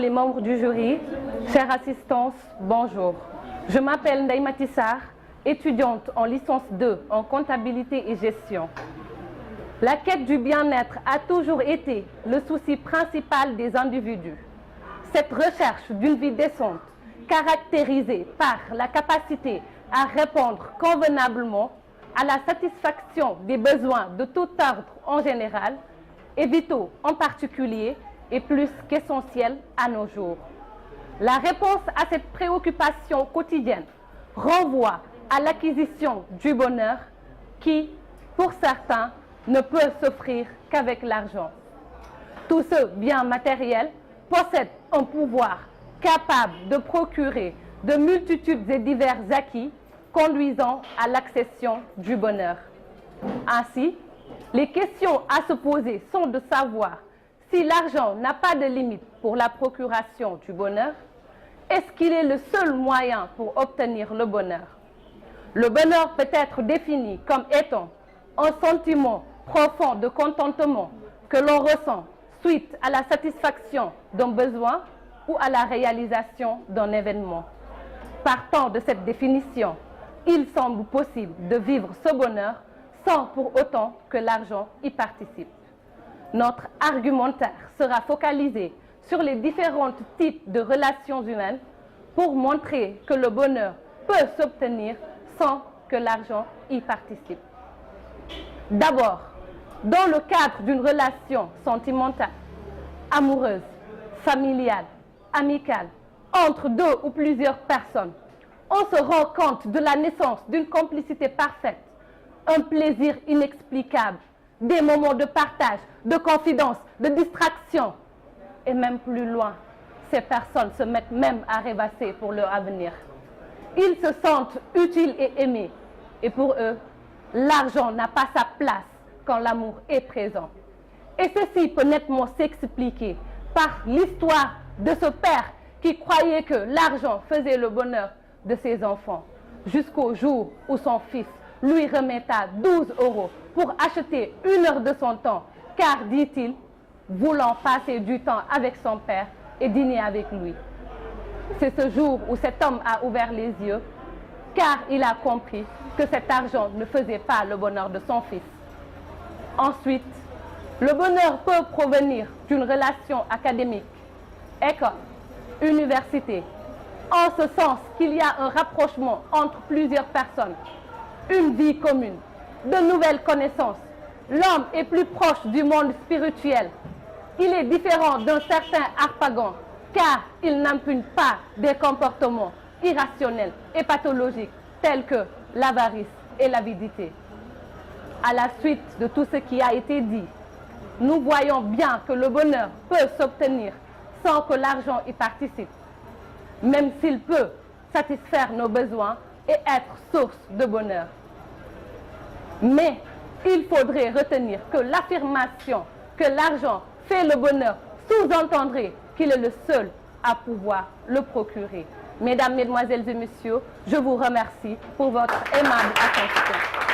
Les membres du jury, chère assistance, bonjour. Je m'appelle Ndeye Maty Sarr, étudiante en licence 2 en comptabilité et gestion. La quête du bien-être a toujours été le souci principal des individus. Cette recherche d'une vie décente, caractérisée par la capacité à répondre convenablement à la satisfaction des besoins de tout ordre en général, et vitaux en particulier, est plus qu'essentielle à nos jours. La réponse à cette préoccupation quotidienne renvoie à l'acquisition du bonheur qui, pour certains, ne peut s'offrir qu'avec l'argent. Tout ce bien matériel possède un pouvoir capable de procurer de multitudes et divers acquis conduisant à l'accession du bonheur. Ainsi, les questions à se poser sont de savoir si l'argent n'a pas de limite pour la procuration du bonheur, est-ce qu'il est le seul moyen pour obtenir le bonheur? Le bonheur peut être défini comme étant un sentiment profond de contentement que l'on ressent suite à la satisfaction d'un besoin ou à la réalisation d'un événement. Partant de cette définition, il semble possible de vivre ce bonheur sans pour autant que l'argent y participe. Notre argumentaire sera focalisé sur les différents types de relations humaines pour montrer que le bonheur peut s'obtenir sans que l'argent y participe. D'abord, dans le cadre d'une relation sentimentale, amoureuse, familiale, amicale, entre deux ou plusieurs personnes, on se rend compte de la naissance d'une complicité parfaite, un plaisir inexplicable, des moments de partage, de confidence, de distraction. Et même plus loin, ces personnes se mettent même à rêvasser pour leur avenir. Ils se sentent utiles et aimés. Et pour eux, l'argent n'a pas sa place quand l'amour est présent. Et ceci peut nettement s'expliquer par l'histoire de ce père qui croyait que l'argent faisait le bonheur de ses enfants, jusqu'au jour où son fils lui remettra 12 € pour acheter 1 heure de son temps, car, dit-il, voulant passer du temps avec son père et dîner avec lui. C'est ce jour où cet homme a ouvert les yeux, car il a compris que cet argent ne faisait pas le bonheur de son fils. Ensuite, le bonheur peut provenir d'une relation académique, école, université, en ce sens qu'il y a un rapprochement entre plusieurs personnes, une vie commune, de nouvelles connaissances. L'homme est plus proche du monde spirituel. Il est différent d'un certain harpagon, car il n'impugne pas des comportements irrationnels et pathologiques tels que l'avarice et l'avidité. À la suite de tout ce qui a été dit, nous voyons bien que le bonheur peut s'obtenir sans que l'argent y participe, même s'il peut satisfaire nos besoins et être source de bonheur. Mais il faudrait retenir que l'affirmation que l'argent fait le bonheur sous-entendrait qu'il est le seul à pouvoir le procurer. Mesdames, Mesdemoiselles et Messieurs, je vous remercie pour votre aimable attention.